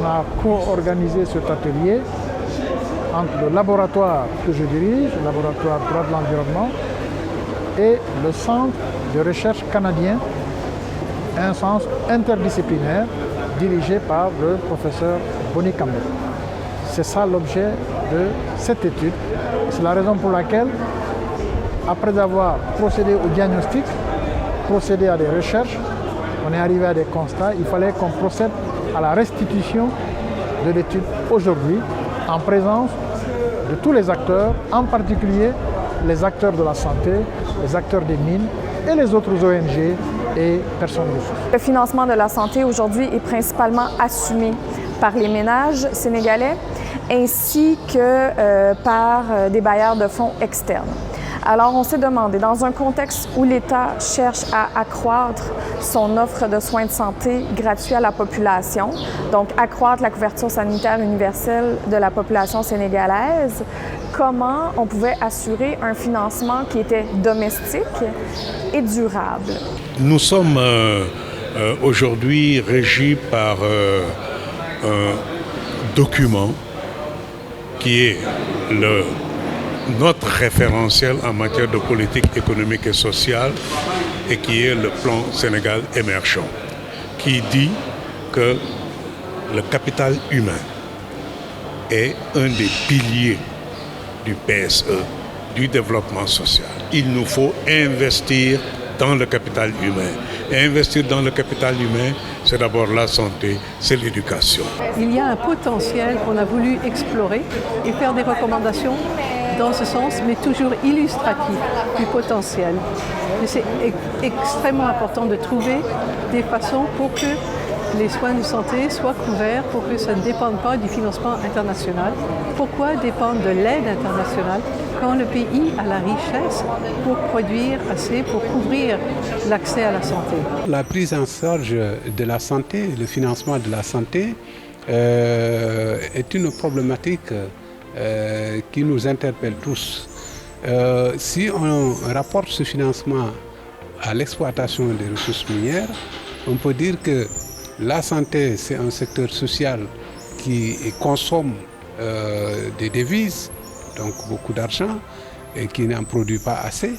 a co-organisé cet atelier entre le laboratoire que je dirige, le laboratoire droit de l'environnement, et le centre de recherche canadien, un centre interdisciplinaire dirigé par le professeur Bonnie Campbell. C'est ça l'objet de cette étude. C'est la raison pour laquelle, après avoir procédé au diagnostic, procédé à des recherches, on est arrivé à des constats. Il fallait qu'on procède à la restitution de l'étude aujourd'hui en présence de tous les acteurs, en particulier les acteurs de la santé, les acteurs des mines et les autres ONG et personnes ressources. Le financement de la santé aujourd'hui est principalement assumé par les ménages sénégalais ainsi que par des bailleurs de fonds externes. Alors on s'est demandé, dans un contexte où l'État cherche à accroître son offre de soins de santé gratuits à la population, donc accroître la couverture sanitaire universelle de la population sénégalaise, comment on pouvait assurer un financement qui était domestique et durable? Nous sommes aujourd'hui régis par un document qui est notre référentiel en matière de politique économique et sociale et qui est le plan Sénégal émergent, qui dit que le capital humain est un des piliers du PSE, du développement social. Il nous faut investir dans le capital humain. Et investir dans le capital humain, c'est d'abord la santé, c'est l'éducation. Il y a un potentiel qu'on a voulu explorer et faire des recommandations dans ce sens, mais toujours illustratif du potentiel. Et c'est extrêmement important de trouver des façons pour que les soins de santé soient couverts, pour que ça ne dépende pas du financement international. Pourquoi dépendre de l'aide internationale quand le pays a la richesse pour produire assez, pour couvrir l'accès à la santé? La prise en charge de la santé, le financement de la santé est une problématique qui nous interpelle tous. Si on rapporte ce financement à l'exploitation des ressources minières, on peut dire que la santé, c'est un secteur social qui consomme des devises, donc beaucoup d'argent, et qui n'en produit pas assez.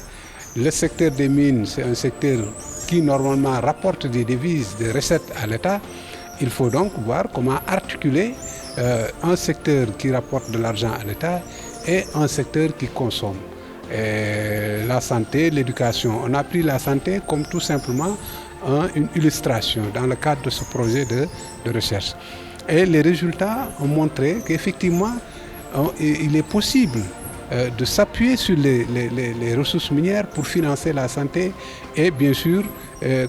Le secteur des mines, c'est un secteur qui normalement rapporte des devises, des recettes à l'État. Il faut donc voir comment articuler un secteur qui rapporte de l'argent à l'État et un secteur qui consomme. Et la santé, l'éducation. On a pris la santé comme tout simplement une illustration dans le cadre de ce projet de recherche. Et les résultats ont montré qu'effectivement, il est possible de s'appuyer sur les ressources minières pour financer la santé et bien sûr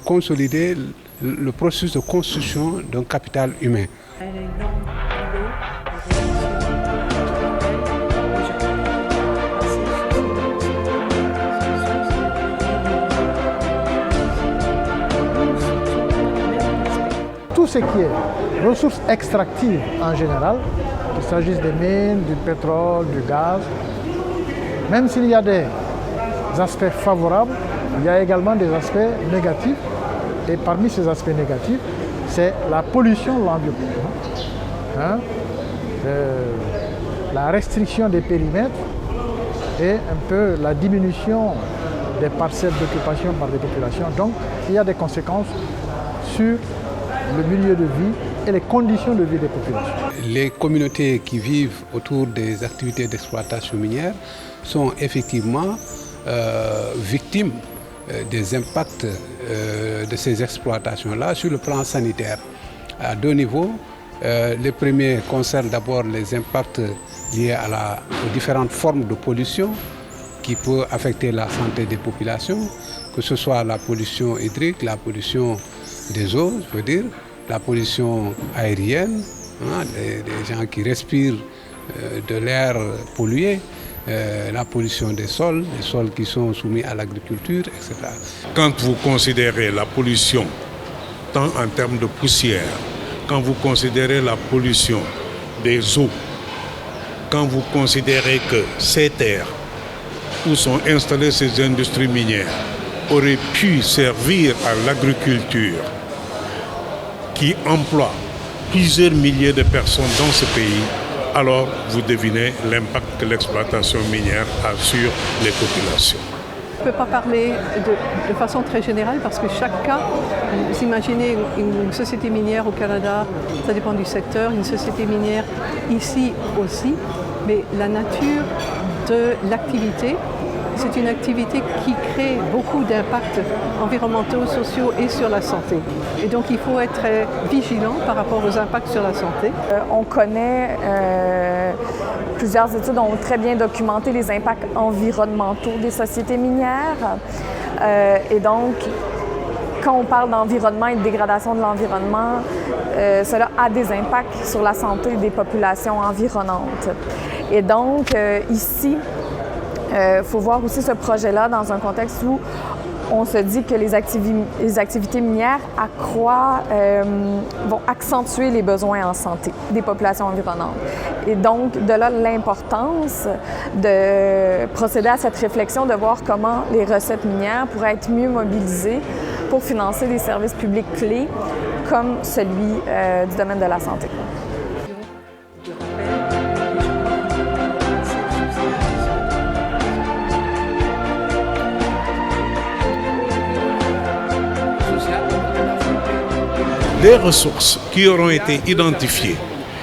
consolider le processus de construction d'un capital humain. Tout ce qui est ressources extractives en général, qu'il s'agisse des mines, du pétrole, du gaz, même s'il y a des aspects favorables, il y a également des aspects négatifs. Et parmi ces aspects négatifs, c'est la pollution de l'environnement, la restriction des périmètres et un peu la diminution des parcelles d'occupation par les populations. Donc, il y a des conséquences sur le milieu de vie et les conditions de vie des populations. Les communautés qui vivent autour des activités d'exploitation minière sont effectivement victimes des impacts de ces exploitations-là sur le plan sanitaire. À deux niveaux. Les premiers concernent d'abord les impacts liés aux différentes formes de pollution qui peuvent affecter la santé des populations, que ce soit la pollution hydrique, la pollution des eaux, je veux dire, la pollution aérienne, des gens qui respirent de l'air pollué, la pollution des sols qui sont soumis à l'agriculture, etc. Quand vous considérez la pollution, tant en termes de poussière, quand vous considérez la pollution des eaux, quand vous considérez que ces terres où sont installées ces industries minières auraient pu servir à l'agriculture, qui emploie plusieurs milliers de personnes dans ce pays, alors vous devinez l'impact que l'exploitation minière a sur les populations. On ne peut pas parler de façon très générale parce que chaque cas, vous imaginez une société minière au Canada, ça dépend du secteur, une société minière ici aussi, mais la nature de l'activité, c'est une activité qui crée beaucoup d'impacts environnementaux, sociaux et sur la santé. Et donc il faut être vigilant par rapport aux impacts sur la santé. On connaît, plusieurs études ont très bien documenté les impacts environnementaux des sociétés minières. Et donc, quand on parle d'environnement et de dégradation de l'environnement, cela a des impacts sur la santé des populations environnantes. Et donc, ici, faut voir aussi ce projet-là dans un contexte où on se dit que les activités minières vont accentuer les besoins en santé des populations environnantes. Et donc, de là, l'importance de procéder à cette réflexion, de voir comment les recettes minières pourraient être mieux mobilisées pour financer des services publics clés comme celui du domaine de la santé. Les ressources qui auront été identifiées,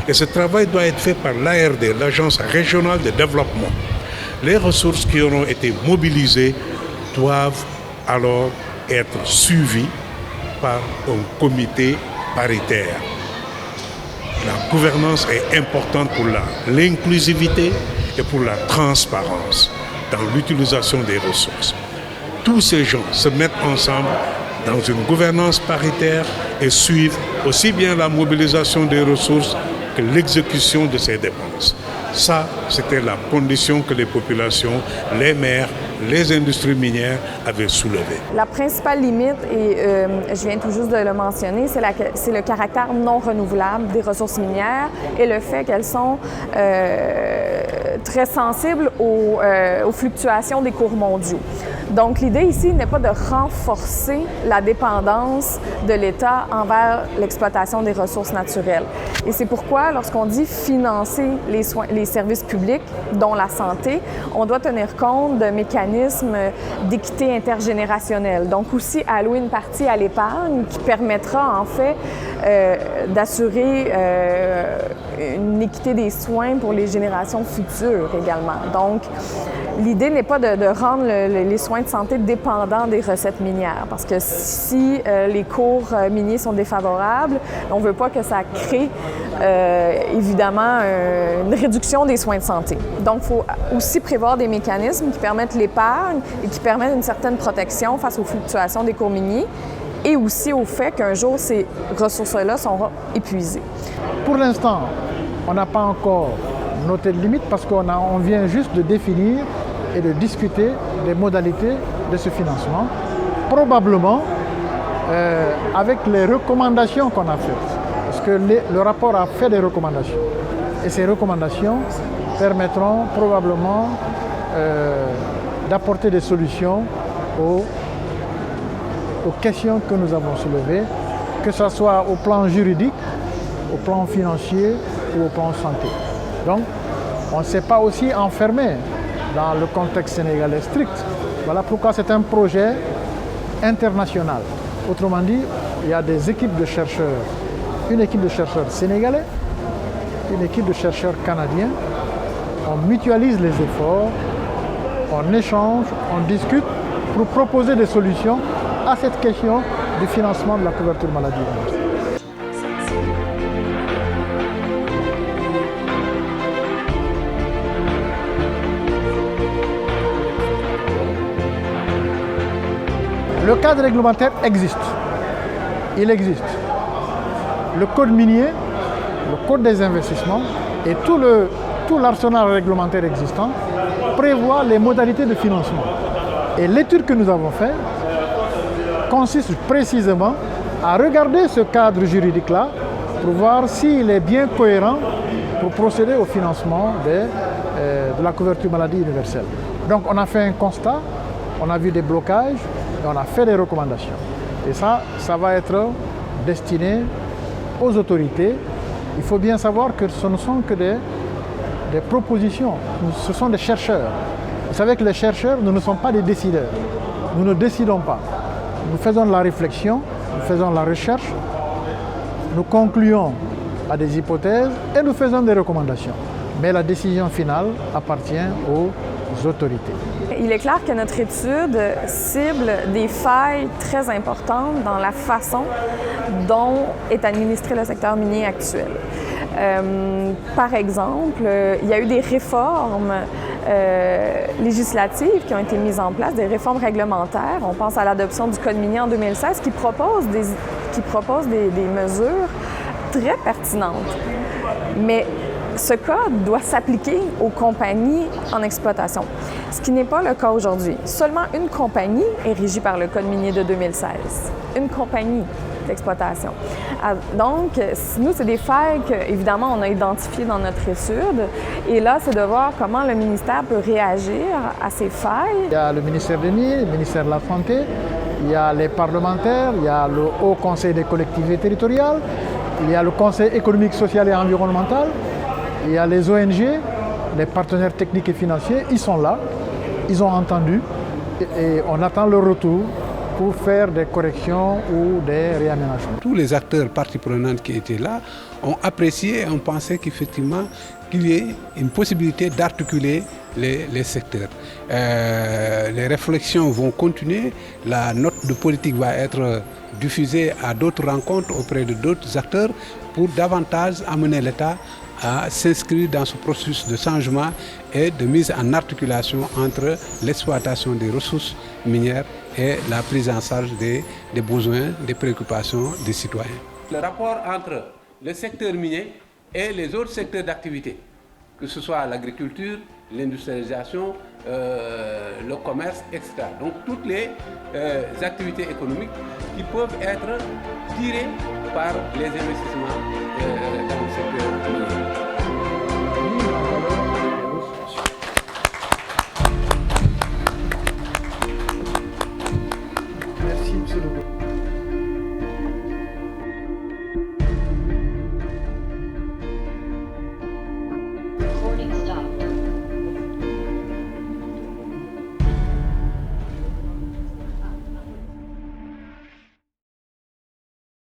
et ce travail doit être fait par l'ARD, l'Agence régionale de développement, les ressources qui auront été mobilisées doivent alors être suivies par un comité paritaire. La gouvernance est importante pour l'inclusivité et pour la transparence dans l'utilisation des ressources. Tous ces gens se mettent ensemble dans une gouvernance paritaire et suivent aussi bien la mobilisation des ressources que l'exécution de ces dépenses. Ça, c'était la condition que les populations, les maires, les industries minières avaient soulevée. La principale limite, et je viens tout juste de le mentionner, c'est le caractère non renouvelable des ressources minières et le fait qu'elles sont très sensibles aux fluctuations des cours mondiaux. Donc, l'idée ici n'est pas de renforcer la dépendance de l'État envers l'exploitation des ressources naturelles. Et c'est pourquoi, lorsqu'on dit financer les services publics, dont la santé, on doit tenir compte de mécanismes d'équité intergénérationnelle. Donc, aussi allouer une partie à l'épargne qui permettra, en fait, d'assurer une équité des soins pour les générations futures également. Donc, l'idée n'est pas de rendre les soins de santé dépendants des recettes minières, parce que si les cours miniers sont défavorables, on ne veut pas que ça crée évidemment une réduction des soins de santé. Donc, il faut aussi prévoir des mécanismes qui permettent l'épargne et qui permettent une certaine protection face aux fluctuations des cours miniers et aussi au fait qu'un jour, ces ressources-là seront épuisées. Pour l'instant, on n'a pas encore noté de limite parce qu'on vient juste de définir et de discuter des modalités de ce financement, probablement avec les recommandations qu'on a faites. Parce que le rapport a fait des recommandations. Et ces recommandations permettront probablement d'apporter des solutions aux questions que nous avons soulevées, que ce soit au plan juridique, au plan financier ou au plan santé. Donc, on ne s'est pas aussi enfermé dans le contexte sénégalais strict. Voilà pourquoi c'est un projet international. Autrement dit, il y a des équipes de chercheurs, une équipe de chercheurs sénégalais, une équipe de chercheurs canadiens. On mutualise les efforts, on échange, on discute pour proposer des solutions à cette question du financement de la couverture maladie universelle. Le cadre réglementaire existe. Il existe. Le code minier, le code des investissements et tout l'arsenal réglementaire existant prévoit les modalités de financement. Et l'étude que nous avons faite consiste précisément à regarder ce cadre juridique-là pour voir s'il est bien cohérent pour procéder au financement de la couverture maladie universelle. Donc on a fait un constat, on a vu des blocages, et on a fait des recommandations. Et ça va être destiné aux autorités Il faut bien savoir que ce ne sont que des propositions, ce sont des chercheurs. Vous savez que les chercheurs, nous ne sommes pas des décideurs. Nous ne décidons pas. Nous faisons de la réflexion, nous faisons de la recherche, nous concluons à des hypothèses et nous faisons des recommandations. Mais la décision finale appartient aux autorités. Il est clair que notre étude cible des failles très importantes dans la façon dont est administré le secteur minier actuel. Par exemple, il y a eu des réformes législatives qui ont été mises en place, des réformes réglementaires. On pense à l'adoption du Code minier en 2016 qui propose des mesures très pertinentes. Mais ce code doit s'appliquer aux compagnies en exploitation, ce qui n'est pas le cas aujourd'hui. Seulement une compagnie est régie par le Code minier de 2016. Une compagnie d'exploitation. Donc, nous, c'est des failles qu'évidemment, on a identifiées dans notre étude. Et là, c'est de voir comment le ministère peut réagir à ces failles. Il y a le ministère des Mines, le ministère de la Santé, il y a les parlementaires, il y a le Haut Conseil des collectivités territoriales, il y a le Conseil économique, social et environnemental, il y a les ONG, les partenaires techniques et financiers, ils sont là, ils ont entendu et on attend leur retour pour faire des corrections ou des réaménagements. Tous les acteurs parties prenantes qui étaient là ont apprécié et ont pensé qu'effectivement qu'il y ait une possibilité d'articuler les secteurs. Les réflexions vont continuer, la note de politique va être diffusée à d'autres rencontres auprès de d'autres acteurs pour davantage amener l'État à s'inscrire dans ce processus de changement et de mise en articulation entre l'exploitation des ressources minières et la prise en charge des besoins, des préoccupations des citoyens. Le rapport entre le secteur minier et les autres secteurs d'activité, que ce soit l'agriculture, l'industrialisation, le commerce, etc. Donc toutes les activités économiques qui peuvent être tirées par les investissements dans le secteur minier.